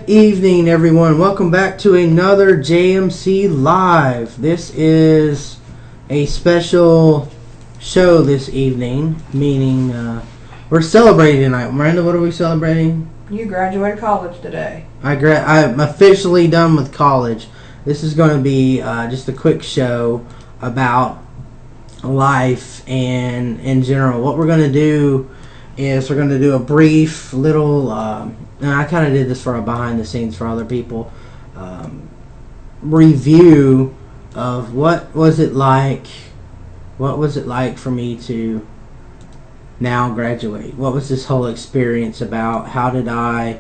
Good evening, everyone. Welcome back to another JMC Live. This is a special show this evening, meaning we're celebrating tonight. Miranda, what are we celebrating? You graduated college today. I'm officially done with college. This is going to be just a quick show about life and in general. What we're going to do is we're going to do a brief little, and I kind of did this for a behind the scenes for other people, review of what was it like for me to now graduate. What was this whole experience about? How did I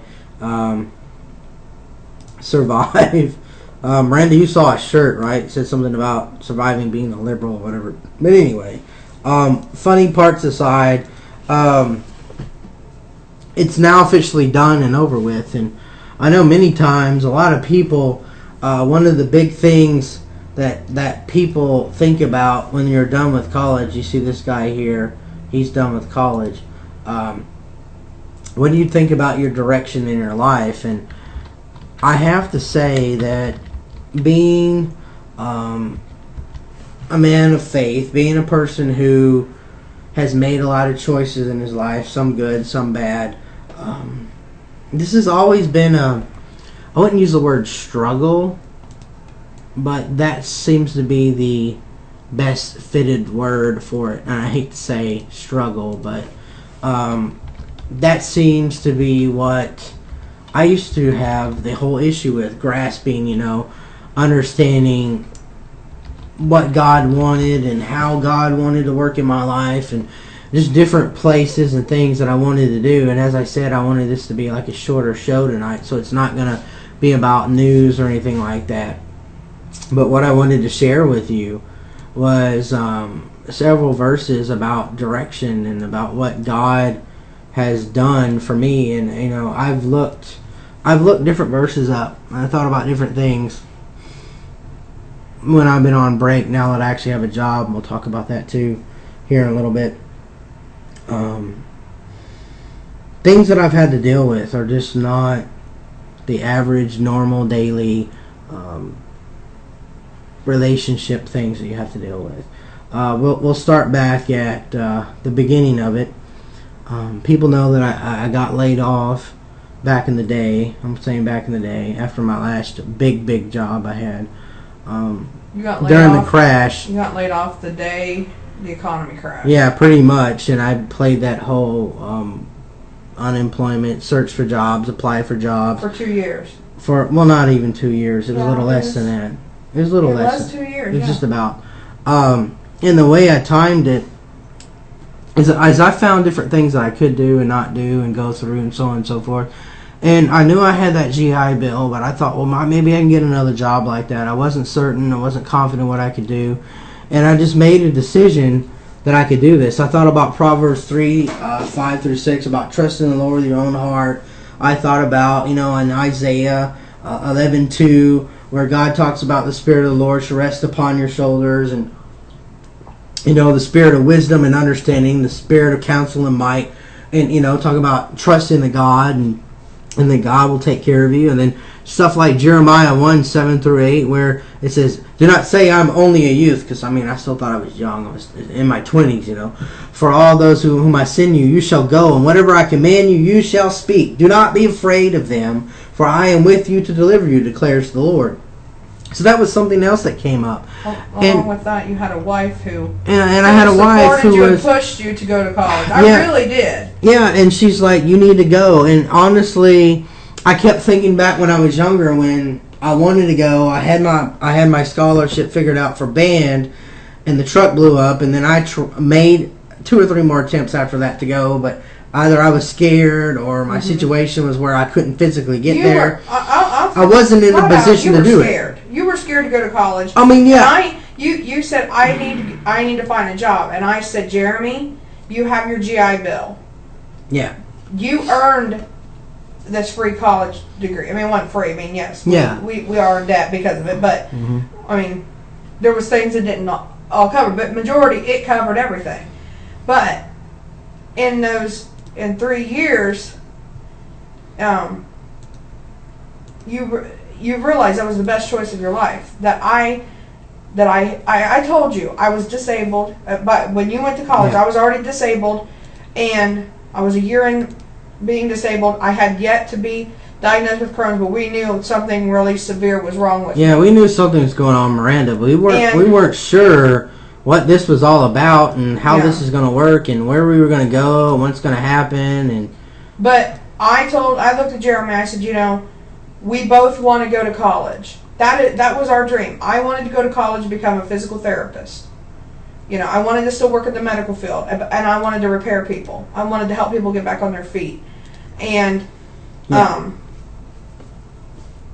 survive? Miranda, you saw a shirt, right? It said something about surviving being a liberal or whatever. But anyway, funny parts aside, it's now officially done and over with. And I know many times a lot of people, one of the big things that people think about when you're done with college, you see this guy here, he's done with college. What do you think about your direction in your life? And I have to say that being a man of faith, being a person who has made a lot of choices in his life, some good, some bad, this has always been I wouldn't use the word struggle, but that seems to be the best fitted word for it. And I hate to say struggle, but that seems to be what I used to have the whole issue with, grasping, understanding what God wanted and how God wanted to work in my life, and just different places and things that I wanted to do. And as I said, I wanted this to be like a shorter show tonight, so it's not going to be about news or anything like that. But what I wanted to share with you was several verses about direction and about what God has done for me. And I've looked different verses up, and I thought about different things when I've been on break, now that I actually have a job. And we'll talk about that too here in a little bit. Things that I've had to deal with are just not the average, normal, daily relationship things that you have to deal with. We'll start back at the beginning of it. People know that I got laid off back in the day. I'm saying back in the day, after my last big job I had. You got laid during off, the crash. You got laid off the day the economy crashed. Yeah, pretty much. And I played that whole unemployment, search for jobs, apply for jobs. For 2 years. Not even 2 years. It was a little less than that. It was a little less. It was 2 years. It was just about. And the way I timed it is as I found different things that I could do and not do and go through and so on and so forth. And I knew I had that GI Bill, but I thought, well, maybe I can get another job like that. I wasn't certain. I wasn't confident what I could do. And I just made a decision that I could do this. I thought about Proverbs 3, 5 through 6, about trusting the Lord with your own heart. I thought about, in Isaiah 11:2, where God talks about the Spirit of the Lord shall rest upon your shoulders. And, the Spirit of wisdom and understanding, the Spirit of counsel and might. And, talk about trusting the God and then God will take care of you. And then stuff like Jeremiah 1:7 through 8, where it says, do not say I'm only a youth, because I still thought I was young. I was in my 20s, For all those whom I send you, you shall go, and whatever I command you, you shall speak. Do not be afraid of them, for I am with you to deliver you, declares the Lord. So that was something else that came up. Along with that, you had a wife who and I had a wife who supported you and pushed you to go to college. I really did. Yeah, and she's like, you need to go. And honestly, I kept thinking back when I was younger, when I wanted to go. I had my scholarship figured out for band, and the truck blew up. And then I made 2 or 3 more attempts after that to go, but either I was scared or my situation was where I couldn't physically get there. I wasn't in a position to do it. You were scared to go to college. Yeah. You said I need to find a job, and I said, Jeremy, you have your GI Bill. Yeah. You earned this free college degree. It wasn't free. Yes. Yeah. We are in debt because of it, but there was things that didn't all cover, but majority it covered everything. But in 3 years, you realize that was the best choice of your life. That I told you I was disabled, but when you went to college, Yeah. I was already disabled, and I was a year in being disabled. I had yet to be diagnosed with Crohn's, but we knew something really severe was wrong with me. Yeah, we knew something was going on, Miranda, but we weren't sure what this was all about and how this is going to work and where we were going to go and what's going to happen. But I looked at Jeremy. I said, we both want to go to college. That was our dream. I wanted to go to college and become a physical therapist. I wanted to still work in the medical field, and I wanted to repair people. I wanted to help people get back on their feet, and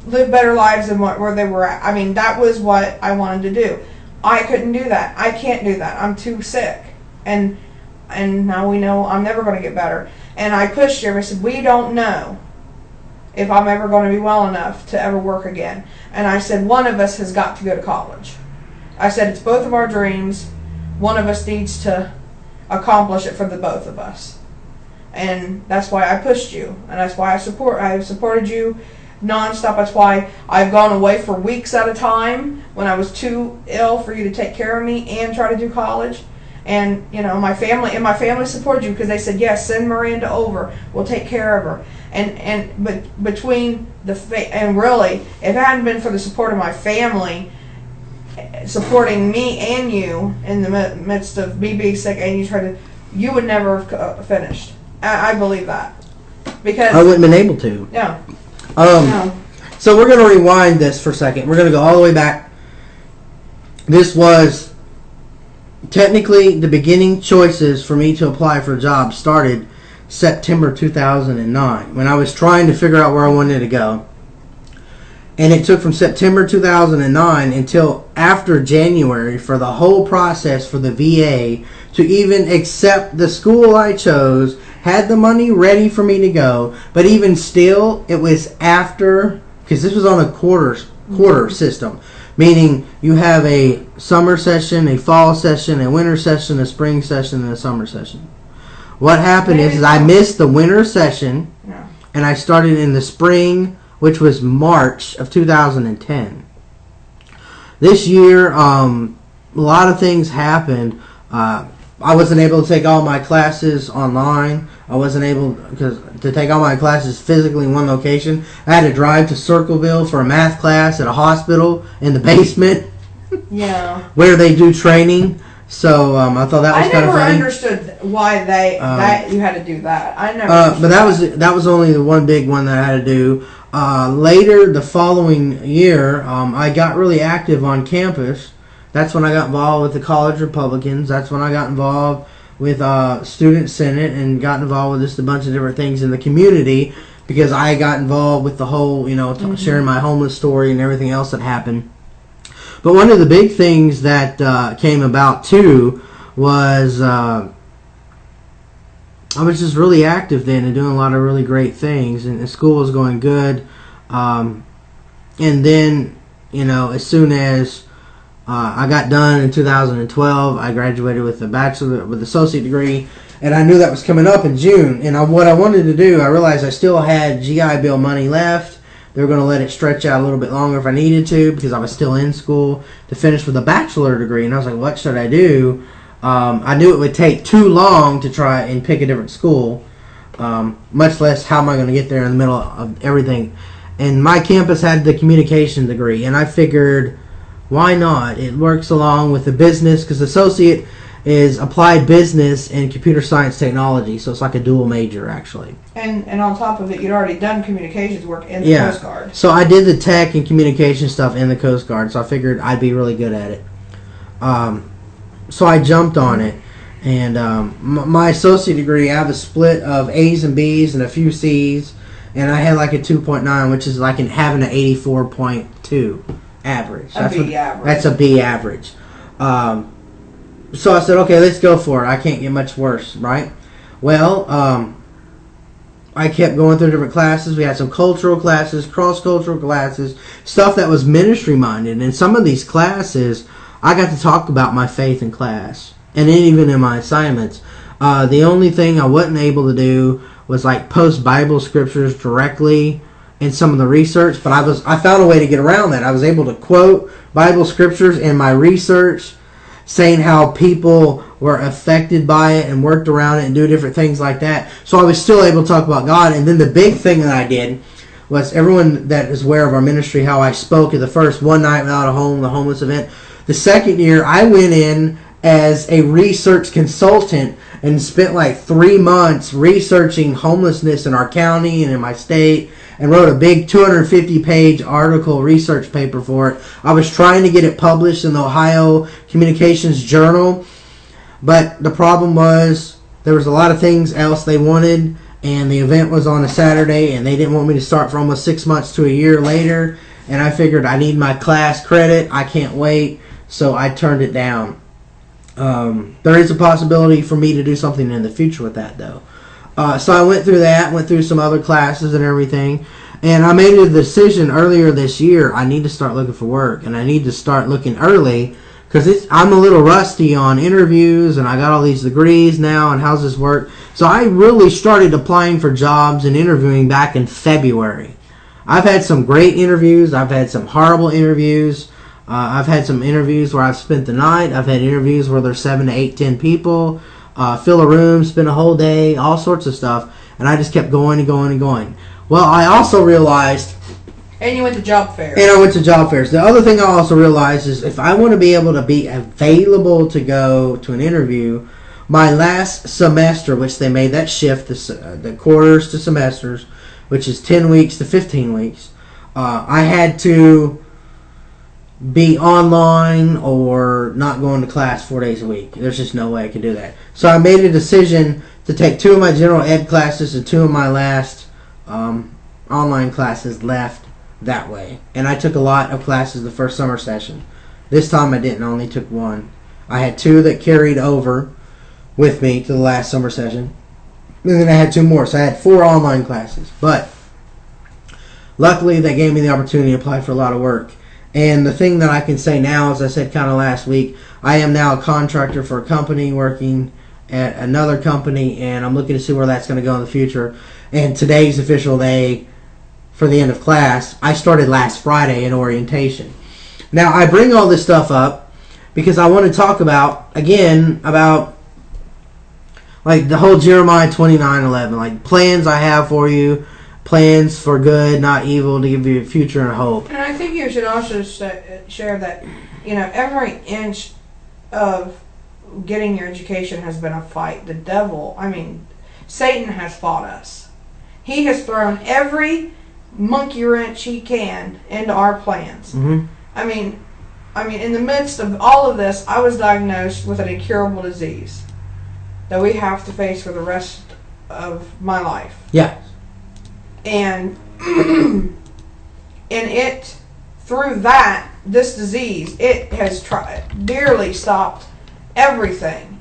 live better lives than where they were at. I mean, that was what I wanted to do. I couldn't do that. I can't do that. I'm too sick, and now we know I'm never going to get better. And I pushed her. I said, we don't know if I'm ever going to be well enough to ever work again. And I said, one of us has got to go to college. I said, it's both of our dreams. One of us needs to accomplish it for the both of us. And that's why I pushed you. And that's why I supported you nonstop. That's why I've gone away for weeks at a time when I was too ill for you to take care of me and try to do college. And my family supported you because they said, yes, send Miranda over. We'll take care of her. But between and really, if it hadn't been for the support of my family supporting me and you in the midst of me being sick and you would never have finished. I believe that, because I wouldn't have been able to. No. No. So we're going to rewind this for a second. We're going to go all the way back. This was technically the beginning choices for me to apply for a job started September 2009 when I was trying to figure out where I wanted to go. And it took from September 2009 until after January for the whole process for the VA to even accept the school I chose, had the money ready for me to go, but even still, it was after, because this was on a quarter system, meaning you have a summer session, a fall session, a winter session, a spring session, and a summer session. What happened is I missed the winter session, and I started in the spring, which was March of 2010. This year, a lot of things happened. I wasn't able to take all my classes online. I wasn't able to take all my classes physically in one location. I had to drive to Circleville for a math class at a hospital in the basement. Yeah. Where they do training. So I thought that was kind of funny. I never understood why that you had to do that. I never. But that was only the one big one that I had to do. Later, the following year, I got really active on campus. That's when I got involved with the college Republicans. That's when I got involved with Student Senate and got involved with just a bunch of different things in the community because I got involved with the whole, sharing my homeless story and everything else that happened. But one of the big things that came about, too, was I was just really active then and doing a lot of really great things. And school was going good. And then, as soon as I got done in 2012, I graduated with with associate degree. And I knew that was coming up in June. And what I wanted to do, I realized I still had GI Bill money left. They were going to let it stretch out a little bit longer if I needed to because I was still in school to finish with a bachelor degree. And I was like, what should I do? I knew it would take too long to try and pick a different school, much less how am I going to get there in the middle of everything. And my campus had the communication degree, and I figured, why not? It works along with the business because associate is applied business and computer science technology, so it's like a dual major actually. And on top of it, you'd already done communications work in the Coast Guard. So I did the tech and communication stuff in the Coast Guard, so I figured I'd be really good at it. So I jumped on it, and my associate degree, I have a split of A's and B's and a few C's, and I had like a 2.9, which is like having an 84.2 average. That's a B average. So I said, okay, let's go for it. I can't get much worse, right? Well, I kept going through different classes. We had some cultural classes, cross-cultural classes, stuff that was ministry-minded. And in some of these classes, I got to talk about my faith in class. And then even in my assignments. The only thing I wasn't able to do was like post Bible scriptures directly in some of the research, but I found a way to get around that. I was able to quote Bible scriptures in my research, saying how people were affected by it and worked around it and do different things like that. So I was still able to talk about God. And then the big thing that I did was, everyone that is aware of our ministry, how I spoke at the first One Night Without a Home, the homeless event. The second year, I went in as a research consultant and spent like 3 months researching homelessness in our county and in my state, and wrote a big 250-page article research paper for it. I was trying to get it published in the Ohio Communications Journal, but the problem was there was a lot of things else they wanted, and the event was on a Saturday, and they didn't want me to start for almost 6 months to a year later, and I figured I need my class credit. I can't wait, so I turned it down. There is a possibility for me to do something in the future with that, though. So I went through that, went through some other classes and everything, and I made a decision earlier this year. I need to start looking for work, and I need to start looking early, because I'm a little rusty on interviews, and I got all these degrees now, and how's this work? So I really started applying for jobs and interviewing back in February. I've had some great interviews. I've had some horrible interviews. I've had some interviews where I've spent the night. I've had interviews where there's 7 to 8, 10 people. Fill a room, spend a whole day, all sorts of stuff. And I just kept going and going and going. Well, I also realized... And you went to job fairs. And I went to job fairs. The other thing I also realized is, if I want to be able to be available to go to an interview, my last semester, which they made that shift, the quarters to semesters, which is 10 weeks to 15 weeks, I had to be online or not going to class 4 days a week. There's just no way I could do that. So I made a decision to take 2 of my general ed classes and 2 of my last online classes left that way. And I took a lot of classes the first summer session. This time I didn't. I only took 1. I had 2 that carried over with me to the last summer session. And then I had 2 more. So I had 4 online classes. But luckily they gave me the opportunity to apply for a lot of work. And the thing that I can say now, as I said kind of last week, I am now a contractor for a company, working at another company, and I'm looking to see where that's going to go in the future. And today's official day for the end of class. I started last Friday in orientation. Now, I bring all this stuff up because I want to talk about, again, about like the whole Jeremiah 29:11, like plans I have for you, plans for good, not evil, to give you a future and hope. And I think you should also share that, every inch of getting your education has been a fight. The devil, Satan has fought us. He has thrown every monkey wrench he can into our plans. Mm-hmm. In the midst of all of this, I was diagnosed with an incurable disease that we have to face for the rest of my life. Yeah. And it, through this disease, it has dearly stopped everything.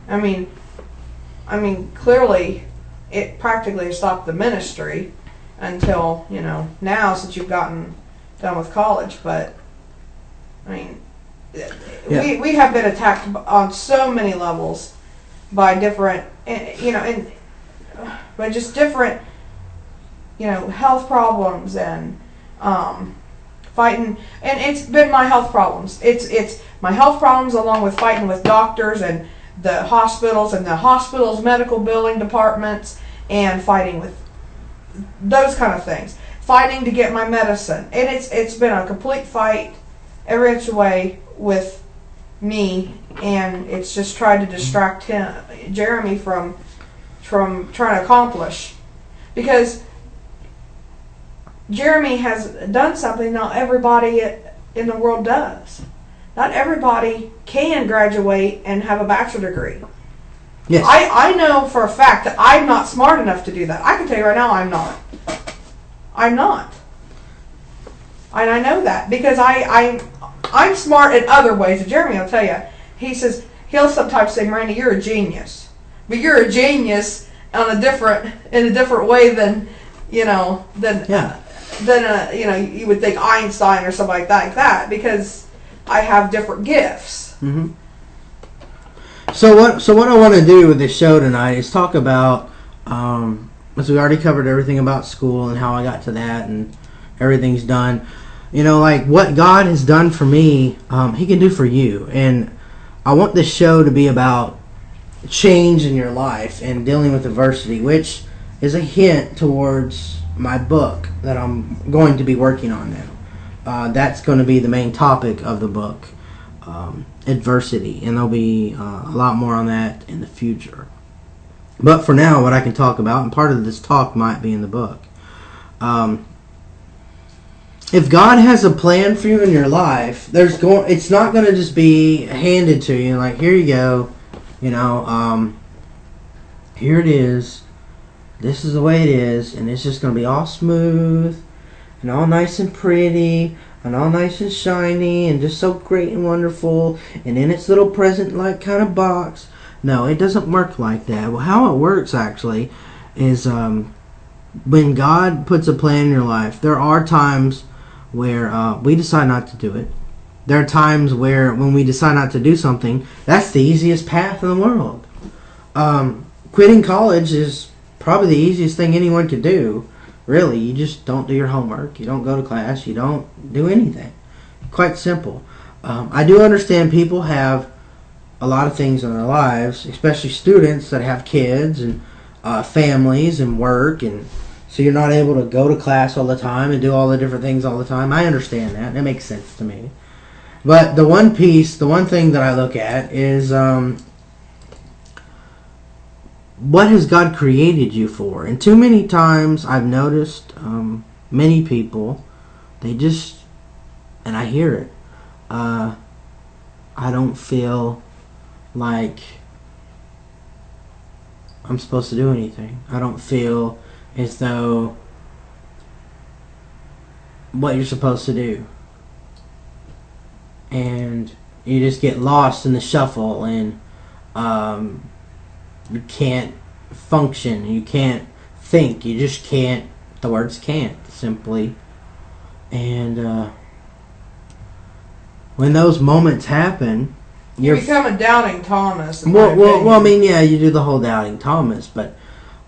Clearly, it practically has stopped the ministry until, now, since you've gotten done with college. But, we have been attacked on so many levels by different, by just different, health problems and fighting. And it's been my health problems. It's my health problems, along with fighting with doctors and the hospitals medical billing departments, and fighting with those kind of things. Fighting to get my medicine. And it's been a complete fight every inch of the way with me, and it's just tried to distract Jeremy from trying to accomplish. Because Jeremy has done something not everybody in the world does. Not everybody can graduate and have a bachelor's degree. Yes. I know for a fact that I'm not smart enough to do that. I can tell you right now, I'm not. I'm not. And I know that because I'm smart in other ways. And Jeremy will tell you, he'll sometimes say, Miranda, you're a genius. But you're a genius in a different way than you would think Einstein or something like that, because I have different gifts. Mm-hmm. So what I want to do with this show tonight is talk about, as we already covered everything about school and how I got to that, and everything's done. You know, like what God has done for me, He can do for you. And I want this show to be about change in your life and dealing with adversity, which is a hint towards my book that I'm going to be working on now. That's going to be the main topic of the book, adversity, and there'll be a lot more on that in the future. But for now, what I can talk about, and part of this talk might be in the book, if God has a plan for you in your life, it's not going to just be handed to you like, here you go, here it is, this is the way it is, and it's just going to be all smooth and all nice and pretty and all nice and shiny and just so great and wonderful and in its little present-like kind of box. No, it doesn't work like that. Well, how it works actually is when God puts a plan in your life, there are times where we decide not to do it. There are times where when we decide not to do something, that's the easiest path in the world. Quitting college is probably the easiest thing anyone could do. Really, you just don't do your homework. You don't go to class. You don't do anything. Quite simple. I do understand people have a lot of things in their lives, especially students that have kids and families and work, and so you're not able to go to class all the time and do all the different things all the time. I understand that. That makes sense to me. But the one thing that I look at is what has God created you for? And too many times I've noticed many people, they just, and I hear it, I don't feel like I'm supposed to do anything. I don't feel as though what you're supposed to do. And you just get lost in the shuffle, and you can't function, you can't think, you just can't, the words can't, simply. And when those moments happen, you become a doubting Thomas. Well, I mean, yeah, you do the whole doubting Thomas, but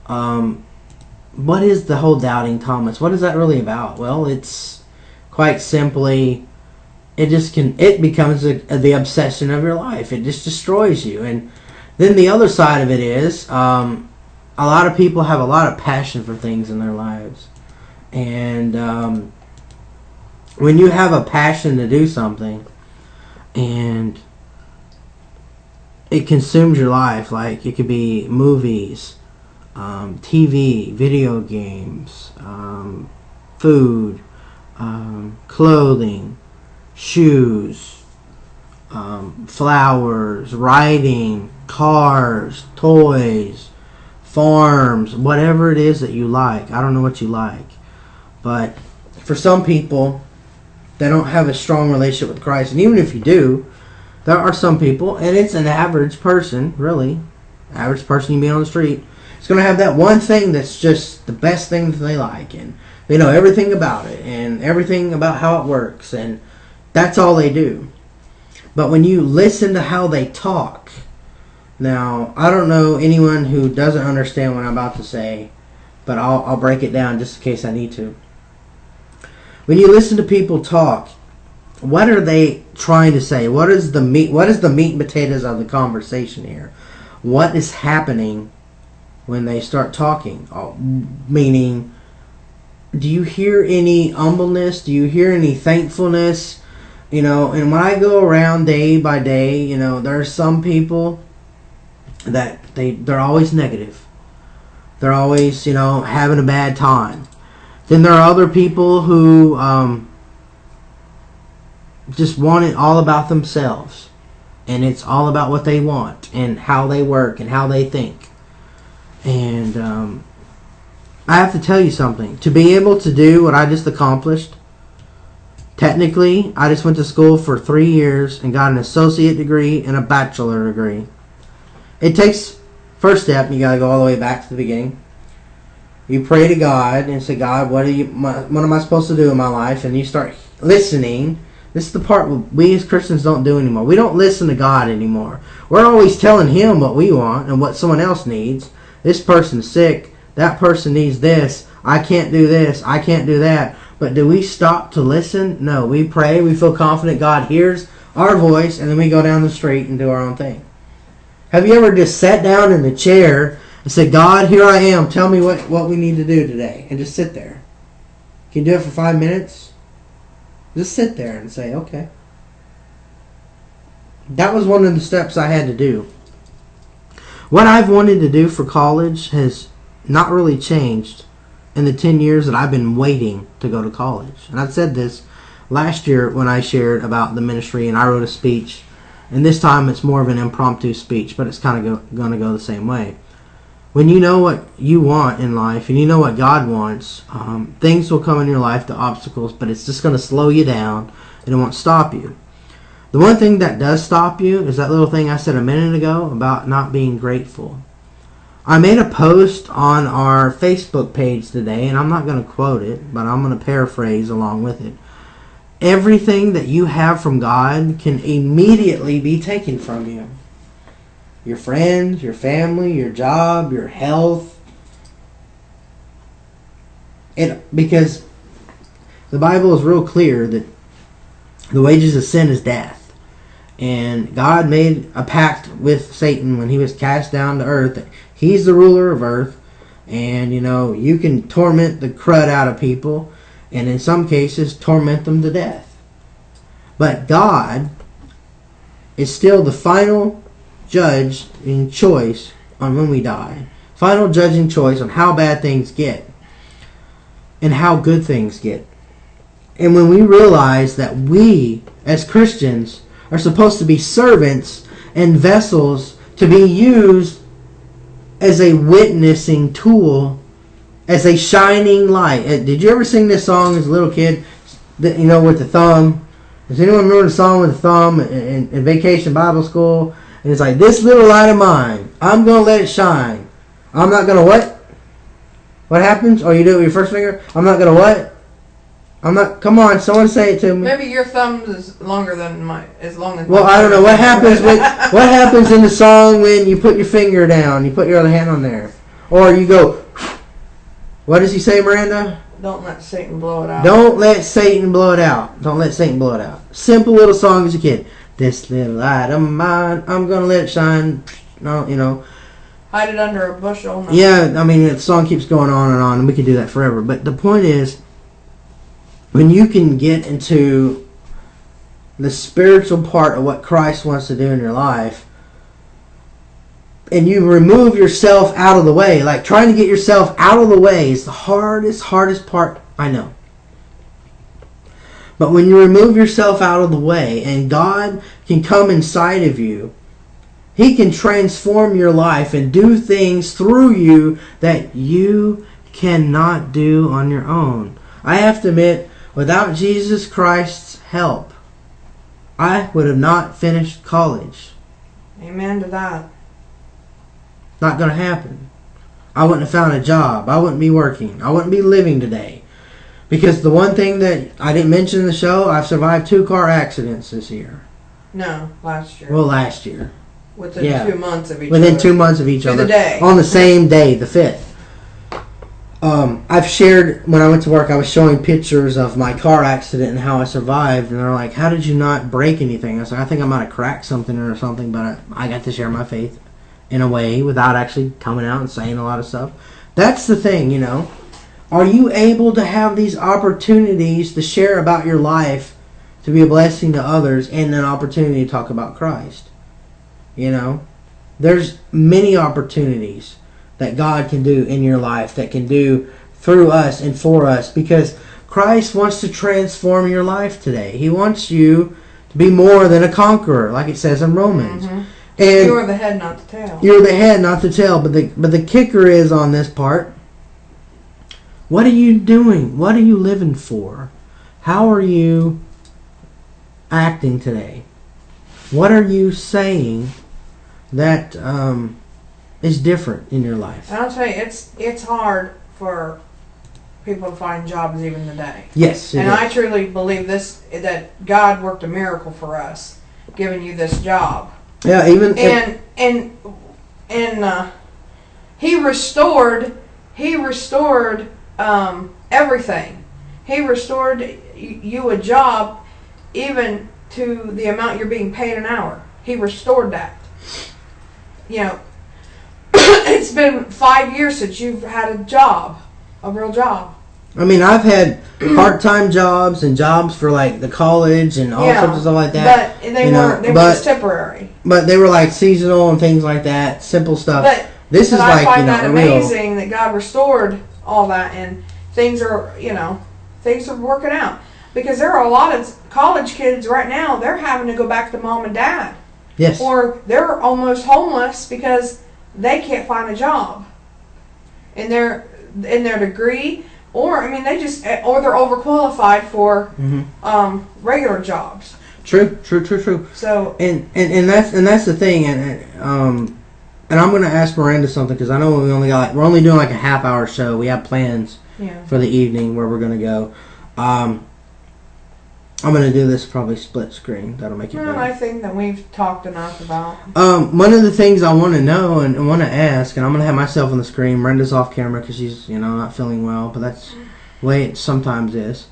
what is the whole doubting Thomas? What is that really about? Well, it's quite simply, it becomes the obsession of your life. It just destroys you. And then the other side of it is, a lot of people have a lot of passion for things in their lives. And when you have a passion to do something, and it consumes your life, like it could be movies, TV, video games, food, clothing, shoes, flowers, writing, cars, toys, farms, whatever it is that you like. I don't know what you like. But for some people, they don't have a strong relationship with Christ. And even if you do, there are some people, and it's an average person, really, average person you meet on the street, is going to have that one thing that's just the best thing that they like, and they know everything about it, and everything about how it works, and that's all they do. But when you listen to how they talk, now, I don't know anyone who doesn't understand what I'm about to say, but I'll break it down just in case I need to. When you listen to people talk, what are they trying to say? What is the meat and potatoes of the conversation here? What is happening when they start talking? Meaning, do you hear any humbleness? Do you hear any thankfulness? And when I go around day by day, there are some people that they're always negative. They're always, having a bad time. Then there are other people who just want it all about themselves, and it's all about what they want and how they work and how they think. And I have to tell you something. To be able to do what I just accomplished, technically, I just went to school for 3 years and got an associate degree and a bachelor degree. It takes, first step, you got to go all the way back to the beginning. You pray to God and say, God, what am I supposed to do in my life? And you start listening. This is the part we as Christians don't do anymore. We don't listen to God anymore. We're always telling Him what we want and what someone else needs. This person's sick. That person needs this. I can't do this. I can't do that. But do we stop to listen? No. We pray. We feel confident God hears our voice, and then we go down the street and do our own thing. Have you ever just sat down in the chair and said, God, here I am. Tell me what we need to do today. And just sit there. Can you do it for 5 minutes? Just sit there and say, okay. That was one of the steps I had to do. What I've wanted to do for college has not really changed in the 10 years that I've been waiting to go to college. And I said this last year when I shared about the ministry and I wrote a speech. And this time it's more of an impromptu speech, but it's kind of going to go the same way. When you know what you want in life and you know what God wants, things will come in your life, the obstacles, but it's just going to slow you down and it won't stop you. The one thing that does stop you is that little thing I said a minute ago about not being grateful. I made a post on our Facebook page today, and I'm not going to quote it, but I'm going to paraphrase along with it. Everything that you have from God can immediately be taken from you. Your friends, your family, your job, your health. Because the Bible is real clear that the wages of sin is death. And God made a pact with Satan when he was cast down to earth that he's the ruler of earth. And, you can torment the crud out of people. And in some cases, torment them to death. But God is still the final judge in choice on when we die. Final judging choice on how bad things get. And how good things get. And when we realize that we, as Christians, are supposed to be servants and vessels to be used as a witnessing tool, as a shining light. Did you ever sing this song as a little kid? With the thumb. Does anyone remember the song with the thumb in Vacation Bible School? And it's like, this little light of mine, I'm going to let it shine. I'm not going to what? What happens? Oh, you do it with your first finger? I'm not going to what? Come on, someone say it to me. Maybe your thumb is longer than mine, as long as Well, I don't know. What happens in the song when you put your finger down, you put your other hand on there? Or you go, what does he say, Miranda? Don't let Satan blow it out. Don't let Satan blow it out. Don't let Satan blow it out. Simple little song as a kid. This little light of mine, I'm going to let it shine. No, Hide it under a bushel. No. Yeah, the song keeps going on, and we could do that forever. But the point is, when you can get into the spiritual part of what Christ wants to do in your life, and you remove yourself out of the way, like trying to get yourself out of the way is the hardest part, I know. But when you remove yourself out of the way and God can come inside of you, He can transform your life and do things through you that you cannot do on your own. I have to admit, without Jesus Christ's help, I would have not finished college. Amen to that. Not going to happen. I wouldn't have found a job. I wouldn't be working. I wouldn't be living today. Because the one thing that I didn't mention in the show, I've survived 2 car accidents this year. No, last year. Well, last year. Within 2 months of each other. Within 2 months of each other. The day. On the same day, the 5th. I've shared, when I went to work, I was showing pictures of my car accident and how I survived. And they're like, how did you not break anything? I was like, I think I might have cracked something or something, but I got to share my faith in a way without actually coming out and saying a lot of stuff. That's the thing, Are you able to have these opportunities to share about your life, to be a blessing to others, and an opportunity to talk about Christ? There's many opportunities that God can do in your life, that can do through us and for us, because Christ wants to transform your life today. He wants you to be more than a conqueror, like it says in Romans. Mm-hmm. And you're the head, not the tail. You're the head, not the tail. But the kicker is on this part, what are you doing? What are you living for? How are you acting today? What are you saying that is different in your life? And I'll tell you, it's hard for people to find jobs even today. Yes, and I truly believe that God worked a miracle for us, giving you this job. Yeah, even and He restored everything. He restored you a job even to the amount you're being paid an hour. He restored that. You know, it's been 5 years since you've had a job, a real job. I mean, I've had part-time jobs and jobs for like the college and all sorts of stuff like that. But they were just temporary. But they were like seasonal and things like that, simple stuff. But this is I like, find that amazing that God restored all that, and things are, things are working out. Because there are a lot of college kids right now, they're having to go back to mom and dad. Yes. Or they're almost homeless because they can't find a job in their degree, or they're overqualified for regular jobs. True. So and that's the thing, and I'm going to ask Miranda something, because I know we're only doing like a half-hour show. We have plans for the evening where we're going to go. I'm going to do this probably split screen. That'll make it better. I think that we've talked enough about. One of the things I want to know and want to ask, and I'm going to have myself on the screen. Miranda's off camera because she's not feeling well, but that's the way it sometimes is.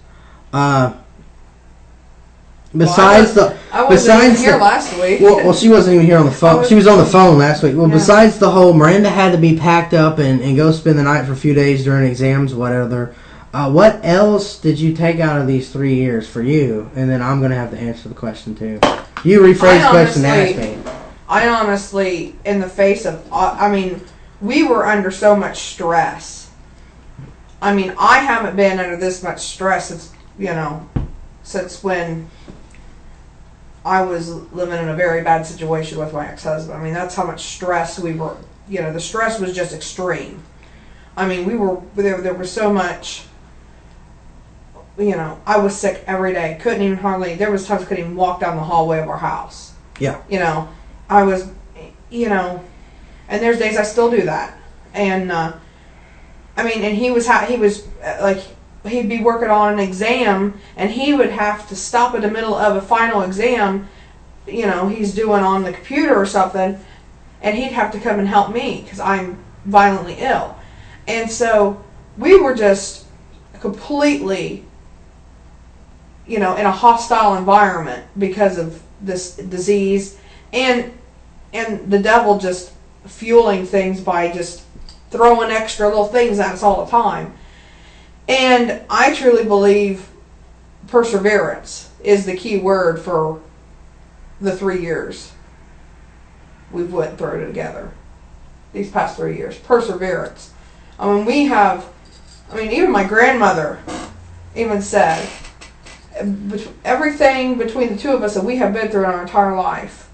Besides I wasn't even here last week. Well, she wasn't even here on the phone. She was on the phone last week. Well, besides the whole, Miranda had to be packed up and go spend the night for a few days during exams, whatever. What else did you take out of these 3 years for you? And then I'm going to have to answer the question too. You rephrase the question and ask me. I honestly, in the face of, we were under so much stress. I haven't been under this much stress since when I was living in a very bad situation with my ex-husband. That's how much stress we were, the stress was just extreme. There was so much, I was sick every day. There was times I couldn't even walk down the hallway of our house. Yeah. I was, and there's days I still do that. And, and he was he'd be working on an exam, and he would have to stop in the middle of a final exam, he's doing on the computer or something, and he'd have to come and help me because I'm violently ill. And so we were just completely, in a hostile environment because of this disease, and the devil just fueling things by just throwing extra little things at us all the time. And I truly believe perseverance is the key word for the 3 years we've went through together. These past 3 years. Perseverance. Even my grandmother even said, everything between the two of us that we have been through in our entire life,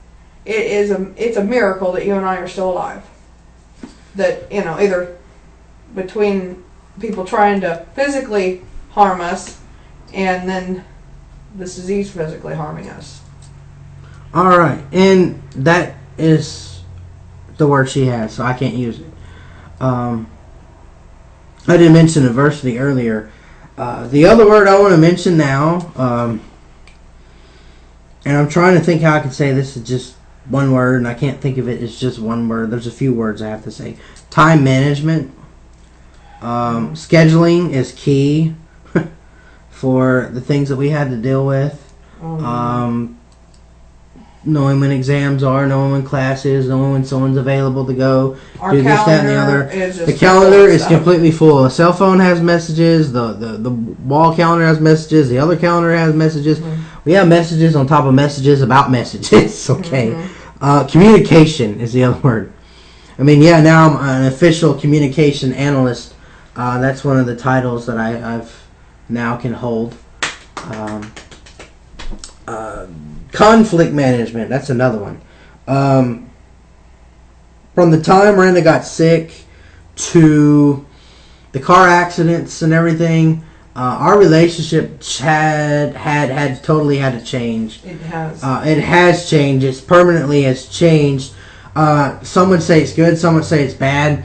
it's a miracle that you and I are still alive. That, either between people trying to physically harm us and then this disease physically harming us. All right, and that is the word she has, so I can't use it. I didn't mention adversity earlier. The other word I want to mention now, and I'm trying to think how I can say this is just one word, and I can't think of it as just one word. There's a few words I have to say. Time management. Scheduling is key for the things that we had to deal with. Knowing when exams are, knowing when class is, knowing when someone's available to go do this, that, and the other. The calendar is completely full. The cell phone has messages. The wall calendar has messages. The other calendar has messages. We have messages on top of messages about messages. Okay. Communication is the other word. Now I'm an official communication analyst. That's one of the titles that I've now can hold. Conflict management, that's another one. From the time Miranda got sick to the car accidents and everything, our relationship had totally had to change. It has. It has changed. It permanently has changed. Some would say it's good. Some would say it's bad.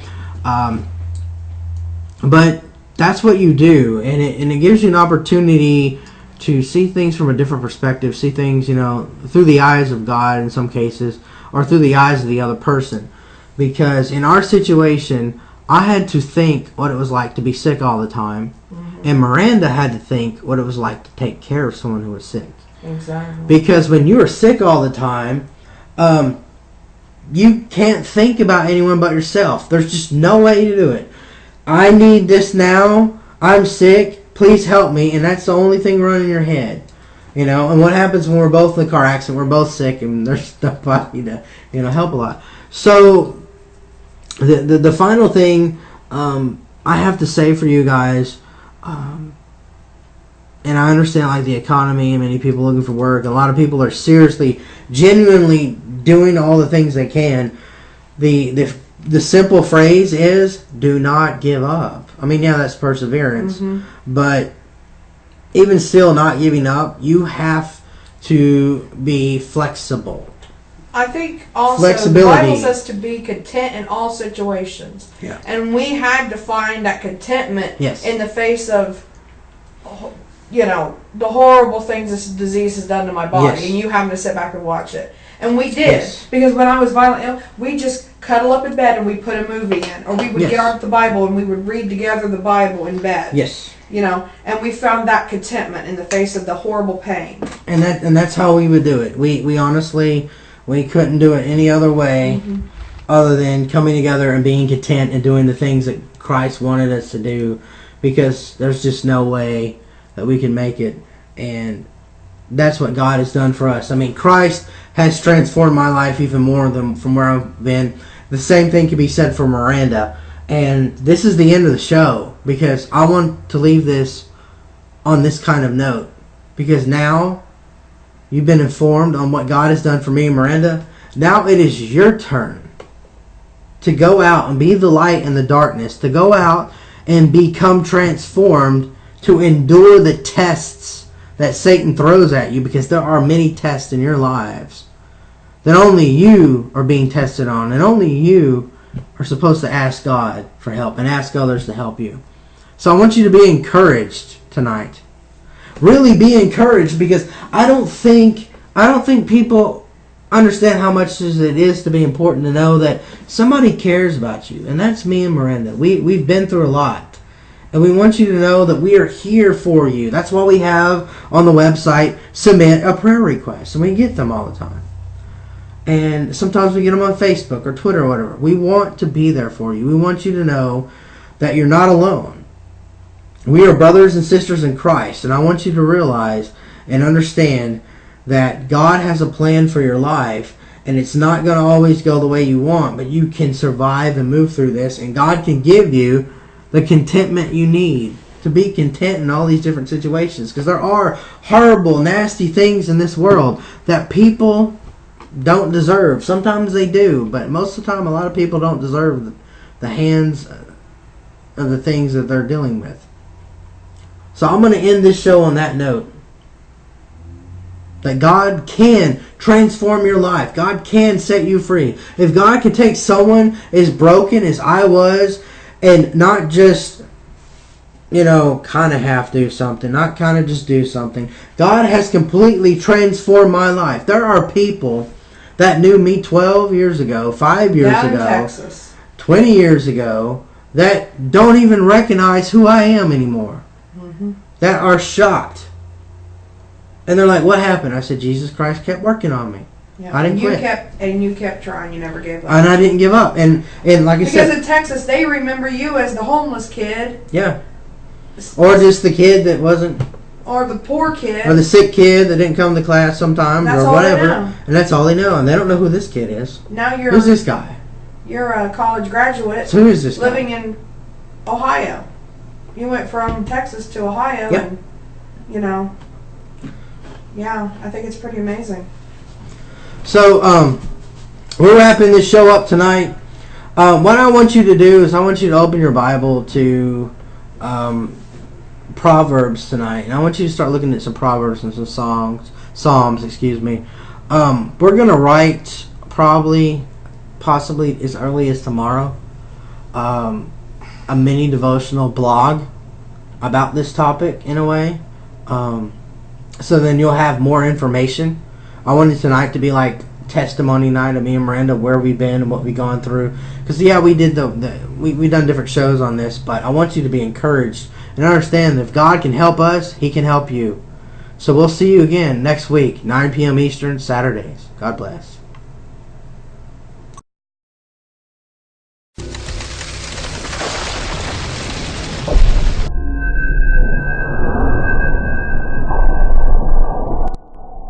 But that's what you do, and it gives you an opportunity to see things from a different perspective, see things, through the eyes of God in some cases, or through the eyes of the other person. Because in our situation, I had to think what it was like to be sick all the time. And Miranda had to think what it was like to take care of someone who was sick. Exactly. Because when you are sick all the time, you can't think about anyone but yourself. There's just no way to do it. I need this now. I'm sick. Please help me. And that's the only thing running in your head. You know, and what happens when we're both in a car accident? We're both sick, and there's nobody to, help a lot. So, the final thing I have to say for you guys, and I understand like the economy and many people looking for work. A lot of people are seriously, genuinely doing all the things they can. The simple phrase is, do not give up. I mean, yeah, that's perseverance, but even still not giving up, you have to be flexible. I think also the Bible says to be content in all situations. Yeah. And we had to find that contentment Yes. in the face of, the horrible things this disease has done to my body. Yes. And you having to sit back and watch it. And we did. Yes. Because when I was violently ill, we just cuddle up in bed and we put a movie in. Or we would Yes. get out the Bible and we would read together the Bible in bed. Yes. And we found that contentment in the face of the horrible pain. And that's how we would do it. We honestly, we couldn't do it any other way other than coming together and being content and doing the things that Christ wanted us to do, because there's just no way that we can make it. And that's what God has done for us. I mean, Christ has transformed my life even more than from where I've been. The same thing can be said for Miranda. And this is the end of the show, because I want to leave this on this kind of note. Because now you've been informed on what God has done for me and Miranda. Now it is your turn to go out and be the light in the darkness. To go out and become transformed, to endure the tests that Satan throws at you. Because there are many tests in your lives that only you are being tested on. And only you are supposed to ask God for help and ask others to help you. So I want you to be encouraged tonight. Really be encouraged, because I don't think people understand how much it is to be important to know that somebody cares about you. And that's me and Miranda. We've been through a lot. And we want you to know that we are here for you. That's why we have on the website, submit a prayer request. And we get them all the time. And sometimes we get them on Facebook or Twitter or whatever. We want to be there for you. We want you to know that you're not alone. We are brothers and sisters in Christ. And I want you to realize and understand that God has a plan for your life. And it's not going to always go the way you want. But you can survive and move through this. And God can give you the contentment you need to be content in all these different situations. Because there are horrible, nasty things in this world that people don't deserve. Sometimes they do, but most of the time a lot of people don't deserve the hands of the things that they're dealing with. So I'm going to end this show on that note. That God can transform your life. God can set you free. If God can take someone as broken as I was and not just, kind of half do something, not kind of just do something. God has completely transformed my life. There are people that knew me 12 years ago, 5 years Down in ago, Texas. 20 years ago, that don't even recognize who I am anymore. That are shocked. And they're like, what happened? I said, Jesus Christ kept working on me. Yeah. I didn't quit. You kept trying. You never gave up. And I didn't give up. And like I said, because in Texas, they remember you as the homeless kid. Yeah. Or just the kid that wasn't... Or the poor kid. Or the sick kid that didn't come to class sometimes, that's or whatever. All they know. And that's all they know. And they don't know who this kid is. Now who's this guy? You're a college graduate. So who is this living guy? in Ohio. You went from Texas to Ohio. Yep. And, yeah, I think it's pretty amazing. So, we're wrapping this show up tonight. What I want you to do is I want you to open your Bible to Proverbs tonight. And I want you to start looking at some Proverbs and some Psalms, excuse me. We're going to write possibly as early as tomorrow, a mini devotional blog about this topic in a way. So then you'll have more information. I wanted tonight to be like testimony night of me and Miranda, where we've been and what we've gone through. Because we did we've done different shows on this, but I want you to be encouraged and understand that if God can help us, He can help you. So we'll see you again next week, 9 p.m. Eastern, Saturdays. God bless.